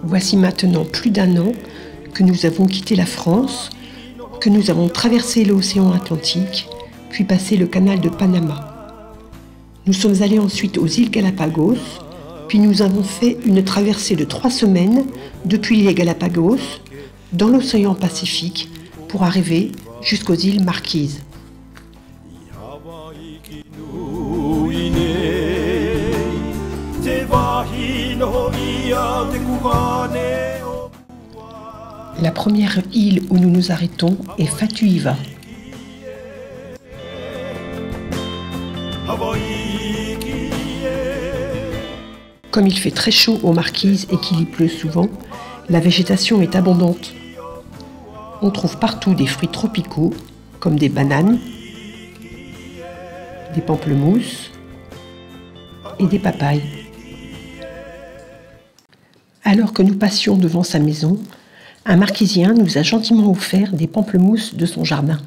Voici maintenant plus d'un an que nous avons quitté la France, que nous avons traversé l'océan Atlantique, puis passé le canal de Panama. Nous sommes allés ensuite aux îles Galapagos, puis nous avons fait une traversée de 3 semaines depuis les Galapagos dans l'océan Pacifique pour arriver jusqu'aux îles Marquises. La première île où nous nous arrêtons est Fatuhiva. Comme il fait très chaud aux Marquises et qu'il y pleut souvent, la végétation est abondante. On trouve partout des fruits tropicaux comme des bananes, des pamplemousses et des papayes. Alors que nous passions devant sa maison, un Marquisien nous a gentiment offert des pamplemousses de son jardin.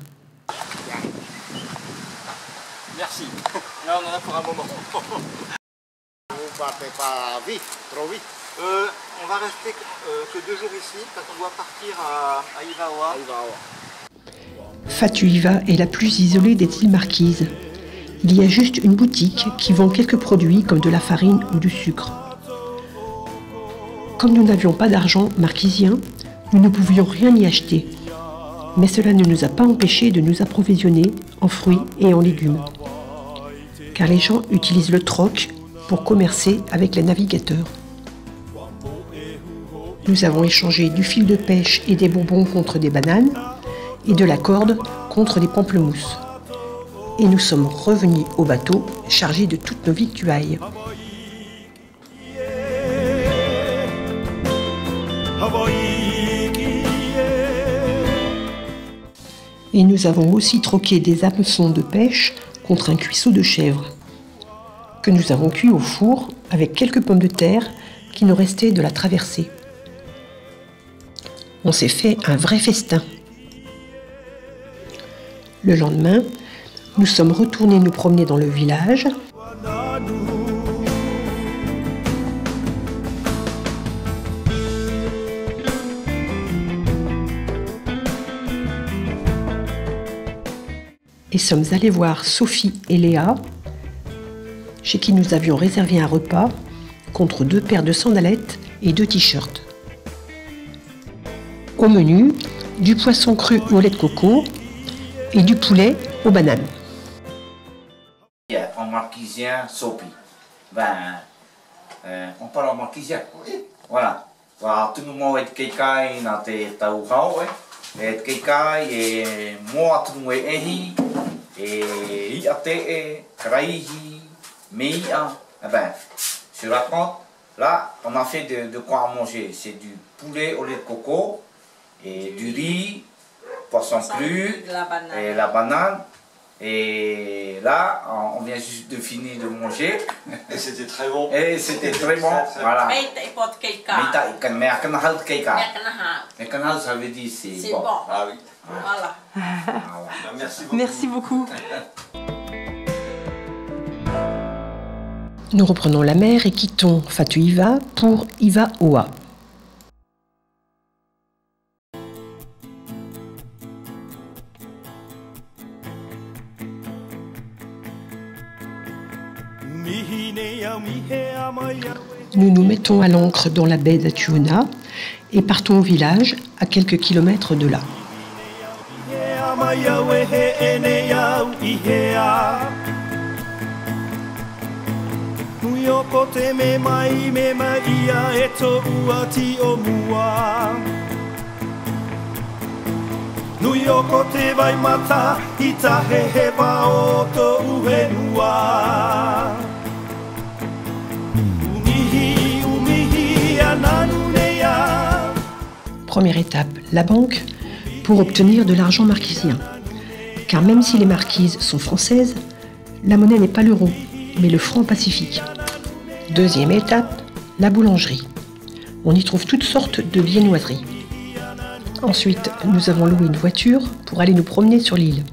Merci. Là, on en a pour un moment. Vous partez pas vite, trop vite. On va rester que 2 jours ici, parce qu'on doit partir à Ivaoa. Fatuhiva est la plus isolée des îles Marquises. Il y a juste une boutique qui vend quelques produits comme de la farine ou du sucre. Comme nous n'avions pas d'argent marquisien, nous ne pouvions rien y acheter. Mais cela ne nous a pas empêchés de nous approvisionner en fruits et en légumes. Car les gens utilisent le troc pour commercer avec les navigateurs. Nous avons échangé du fil de pêche et des bonbons contre des bananes et de la corde contre des pamplemousses. Et nous sommes revenus au bateau chargés de toutes nos victuailles. Et nous avons aussi troqué des hameçons de pêche contre un cuisseau de chèvre, que nous avons cuit au four avec quelques pommes de terre qui nous restaient de la traversée. On s'est fait un vrai festin. Le lendemain, nous sommes retournés nous promener dans le village. Et sommes allés voir Sophie et Léa, chez qui nous avions réservé un repas contre 2 paires de sandalettes et 2 t-shirts. Au menu, du poisson cru au lait de coco et du poulet aux bananes. En marquisien, sopi. On parle en marquisien. Voilà. Tout le monde est quelqu'un dans tes taouhao. Et quelqu'un est moi, tout le monde est ehi. Et iate, kraihi, meia. Je raconte. Là, on a fait de quoi manger. C'est du poulet au lait de coco, et du riz, poisson cru, et la banane. Et là, on vient juste de finir de manger. Et c'était très bon. Et c'était très bon. Voilà. Mais ça veut dire c'est bon. Ah oui. Voilà. Merci beaucoup. Merci beaucoup. Nous reprenons la mer et quittons Fatuhiva pour Ivaoa. Nous nous mettons à l'ancre dans la baie d'Atuona et partons au village à quelques kilomètres de là. Première étape, la banque, pour obtenir de l'argent marquisien. Car même si les marquises sont françaises, la monnaie n'est pas l'euro, mais le franc pacifique. Deuxième étape, la boulangerie. On y trouve toutes sortes de viennoiseries. Ensuite, nous avons loué une voiture pour aller nous promener sur l'île.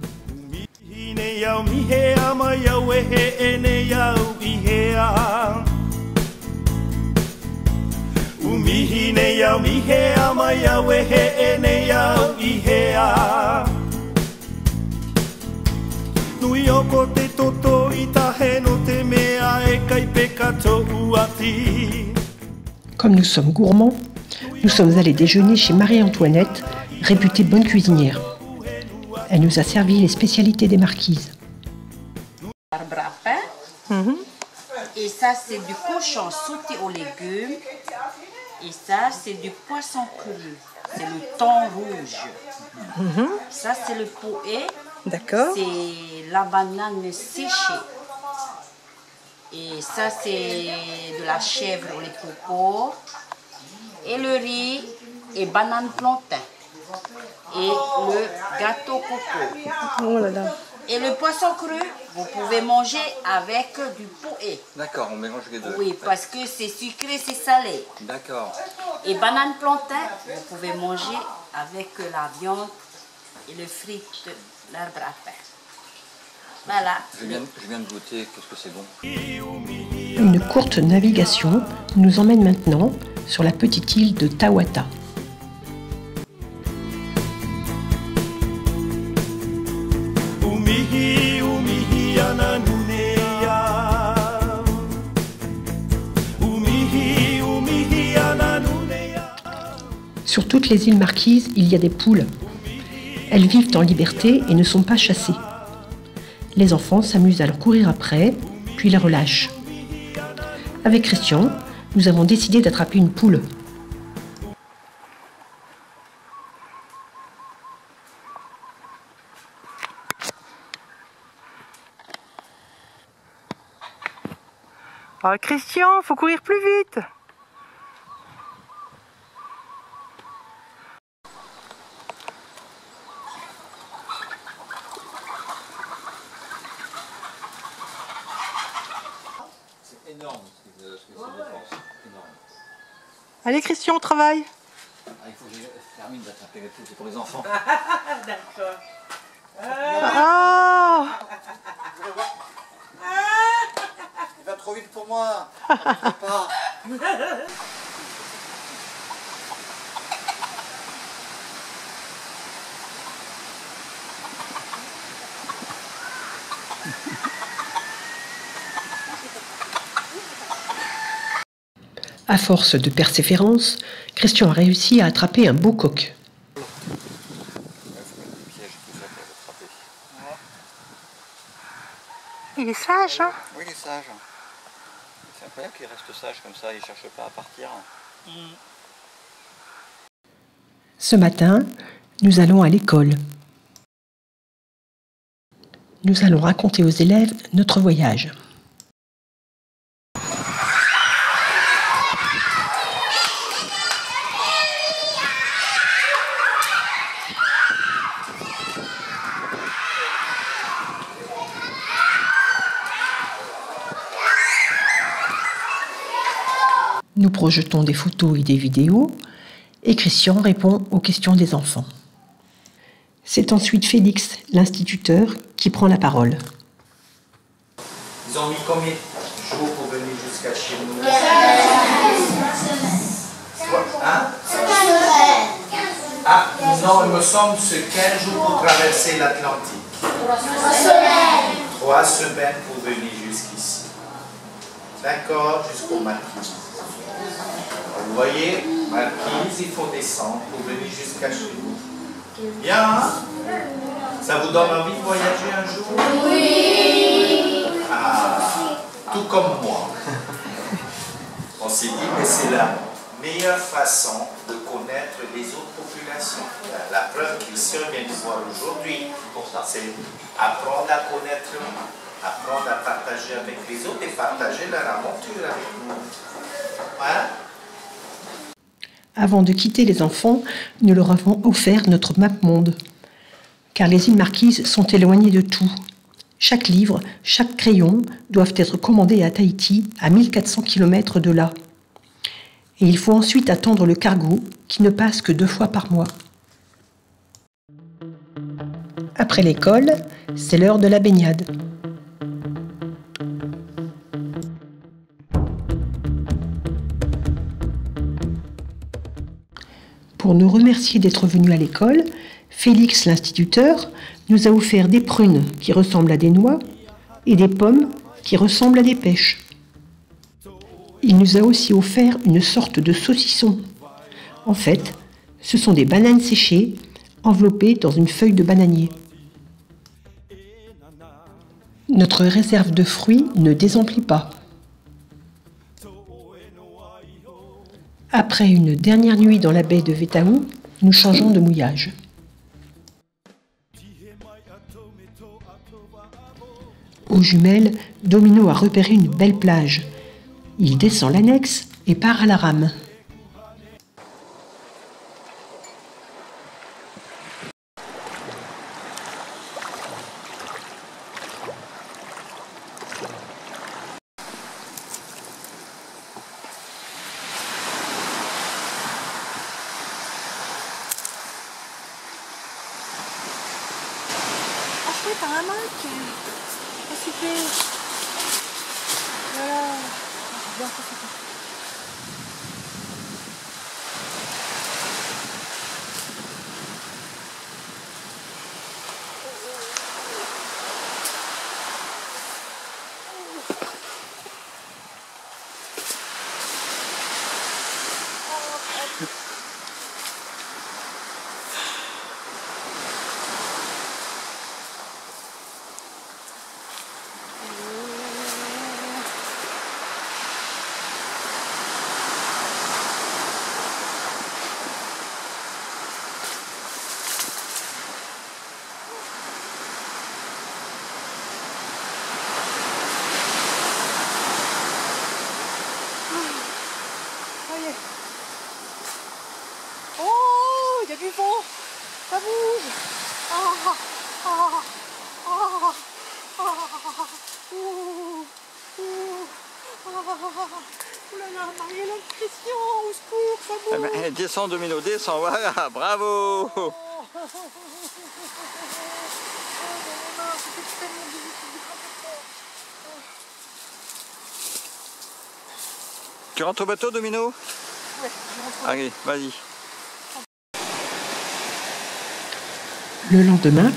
Comme nous sommes gourmands, nous sommes allés déjeuner chez Marie-Antoinette, réputée bonne cuisinière. Elle nous a servi les spécialités des marquises. Et ça, c'est du cochon sauté aux légumes. Et ça, c'est du poisson cru. C'est le thon rouge. Ça, c'est le poé. D'accord. C'est la banane séchée. Et ça, c'est de la chèvre au lait de coco. Et le riz et banane plantain. Et le gâteau coco. Oh là là. Et le poisson cru, vous pouvez manger avec du poé. D'accord, on mélange les deux. Oui, parce que c'est sucré, c'est salé. D'accord. Et banane plantain, vous pouvez manger avec la viande et le frites, l'arbre à pain. Voilà. Je viens de goûter, qu'est-ce que c'est bon. Une courte navigation nous emmène maintenant sur la petite île de Tawata. Sur toutes les îles Marquises, il y a des poules. Elles vivent en liberté et ne sont pas chassées. Les enfants s'amusent à leur courir après, puis les relâchent. Avec Christian, nous avons décidé d'attraper une poule. Oh, Christian, faut courir plus vite. C'est énorme ce que c'est dépense. Énorme. Allez, Christian, on travaille. Ah, il faut que je termine d'attraper les poules, c'est pour les enfants. D'accord. Ah, Il va trop vite pour moi. Je ne pas. À force de persévérance, Christian a réussi à attraper un beau coq. il est sage, hein? Oui, il est sage. C'est incroyable qu'il reste sage comme ça, il ne cherche pas à partir. Ce matin, nous allons à l'école. Nous allons raconter aux élèves notre voyage. Nous projetons des photos et des vidéos, et Christian répond aux questions des enfants. C'est ensuite Félix, l'instituteur, qui prend la parole. Ils ont mis combien de jours pour venir jusqu'à chez nous? Hein? Ah, non, il me semble que c'est 15 jours pour traverser l'Atlantique. 3 semaines pour venir jusqu'ici. D'accord, jusqu'au Marquise. Vous voyez, Marquise, il faut descendre pour venir jusqu'à chez nous. Bien, hein? Ça vous donne envie de voyager un jour? Oui! Ah, tout comme moi. On s'est dit, mais c'est la meilleure façon de connaître les autres populations. La preuve qu'Ilsion vient de voir aujourd'hui, c'est apprendre à connaître, apprendre à partager avec les autres et partager leur aventure avec nous. Hein? Avant de quitter les enfants, nous leur avons offert notre map monde. Car les îles Marquises sont éloignées de tout. Chaque livre, chaque crayon doivent être commandés à Tahiti, à 1400 km de là. Et il faut ensuite attendre le cargo, qui ne passe que 2 fois par mois. Après l'école, c'est l'heure de la baignade. Pour nous remercier d'être venus à l'école, Félix, l'instituteur, nous a offert des prunes qui ressemblent à des noix et des pommes qui ressemblent à des pêches. Il nous a aussi offert une sorte de saucisson. En fait, ce sont des bananes séchées enveloppées dans une feuille de bananier. Notre réserve de fruits ne désemplit pas. Après une dernière nuit dans la baie de Wetaou, nous changeons de mouillage. Aux Jumelles, Domino a repéré une belle plage. Il descend l'annexe et part à la rame. T'as un Mac. Oh, super. Voilà. Bien, ça, super. Oh, il y a du vent, ça bouge. Ah, ah, ah, ah, ouh, ouh, ouh là là, Marie-Hélène, Christian, au secours, ça bouge. Eh ben, descends Domino, descends, voilà, bravo. Tu rentres au bateau, Domino? Ouais, je rentre. Allez, vas-y. Le lendemain,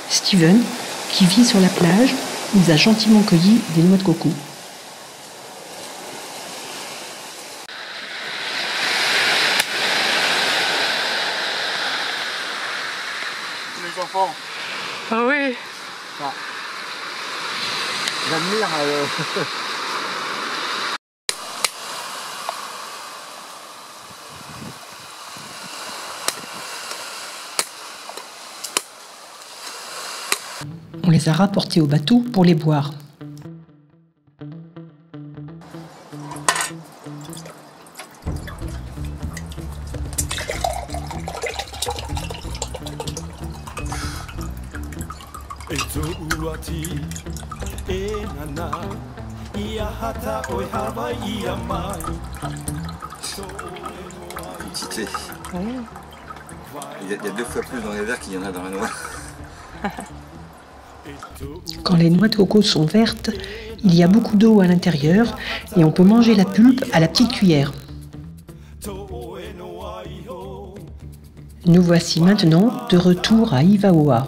Steven, qui vit sur la plage, nous a gentiment cueilli des noix de coco. Les enfants, Ah oui. j'admire. On les a rapportés au bateau pour les boire. Petite. Il y a 2 fois plus dans les verres qu'il y en a dans la noix. Quand les noix de coco sont vertes, il y a beaucoup d'eau à l'intérieur et on peut manger la pulpe à la petite cuillère. Nous voici maintenant de retour à Ivaoa.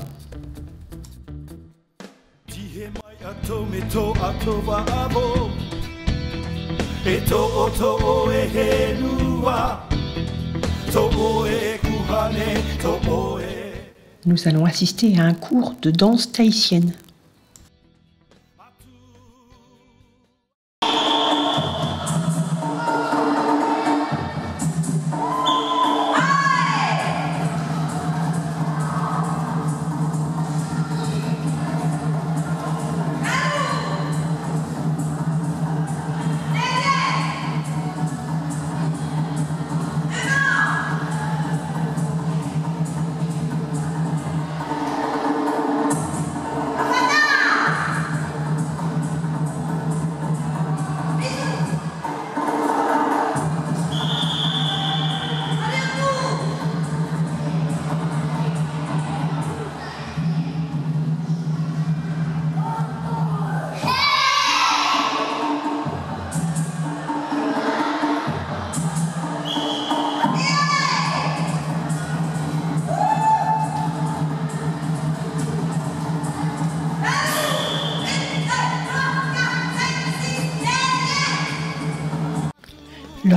Nous allons assister à un cours de danse tahitienne.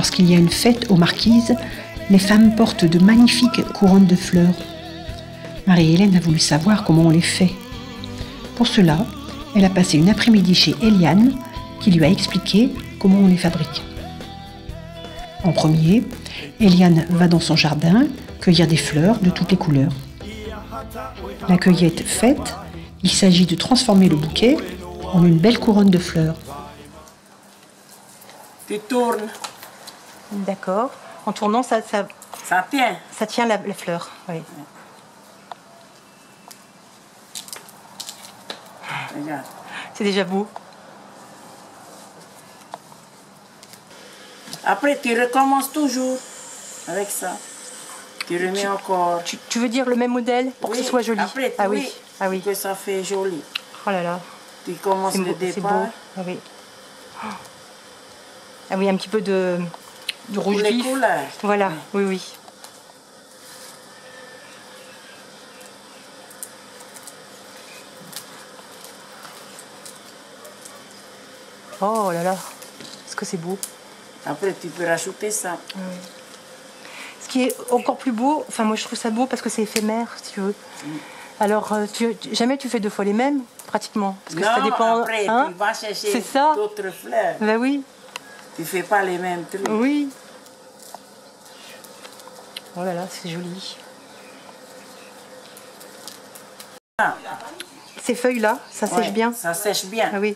lorsqu'il y a une fête aux Marquises, les femmes portent de magnifiques couronnes de fleurs. Marie-Hélène a voulu savoir comment on les fait. Pour cela, elle a passé une après-midi chez Eliane, qui lui a expliqué comment on les fabrique. En premier, Eliane va dans son jardin cueillir des fleurs de toutes les couleurs. La cueillette faite, il s'agit de transformer le bouquet en une belle couronne de fleurs. Tu tournes. D'accord. En tournant, ça tient. Ça tient la fleur. Oui. Regarde. C'est déjà beau. Après, tu recommences toujours avec ça. Tu remets encore. Tu veux dire le même modèle pour que ce soit joli? Après, ah oui. Ah oui. Que ça fait joli. Oh là là. Tu commences le départ. C'est beau. Ah oui. Ah oui, un petit peu de rouge vif. Les couleurs. Voilà, oui, oui. Oh là là, est-ce que c'est beau? Après, tu peux rajouter ça. Ce qui est encore plus beau, enfin moi je trouve ça beau parce que c'est éphémère, si tu veux. Alors, jamais tu fais 2 fois les mêmes, pratiquement. Parce que non, ça dépend. Après, hein? Tu vas chercher ça. d'autres fleurs. Ben oui. Tu fais pas les mêmes trucs. Oui. Oh là là, c'est joli. Ah. Ces feuilles-là, ça sèche bien? Ça sèche bien. Ah oui.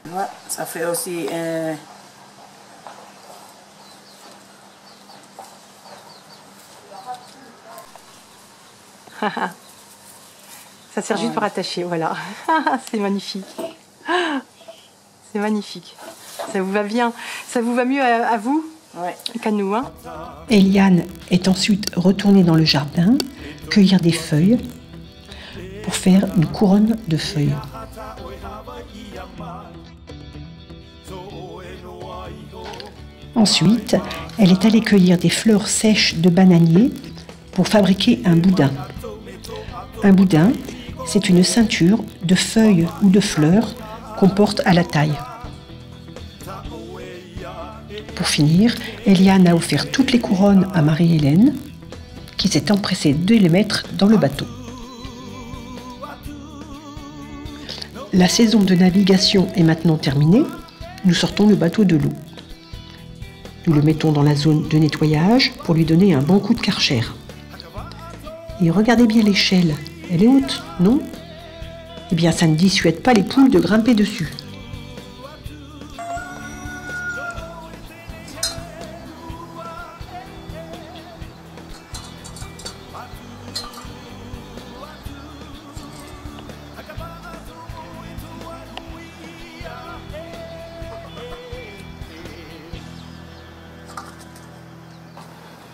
Ouais, ça fait aussi Ça sert juste pour attacher, voilà. C'est magnifique. C'est magnifique. Ça vous va bien. Ça vous va mieux à vous qu'à nous, hein? Eliane est ensuite retournée dans le jardin, cueillir des feuilles pour faire une couronne de feuilles. Ensuite, elle est allée cueillir des fleurs sèches de bananier pour fabriquer un boudin. Un boudin, c'est une ceinture de feuilles ou de fleurs qu'on porte à la taille. Pour finir, Eliane a offert toutes les couronnes à Marie-Hélène, qui s'est empressée de les mettre dans le bateau. La saison de navigation est maintenant terminée. Nous sortons le bateau de l'eau. Nous le mettons dans la zone de nettoyage pour lui donner un bon coup de karcher. Et regardez bien l'échelle. Elle est haute, non? Eh bien, ça ne dissuade pas les poules de grimper dessus.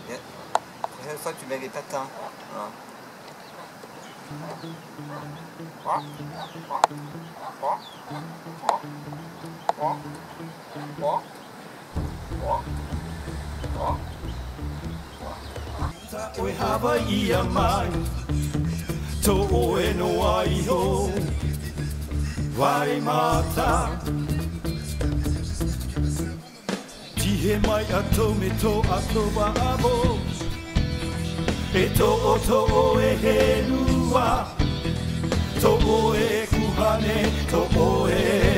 La prochaine fois, tu mets les patins. Voilà. Koe Hawaii a mai, tō oe no aiho, wai mata. Tihe mai a tō me tō ato wa abo, e tō oe he lua, tō oe kuhane, tō oe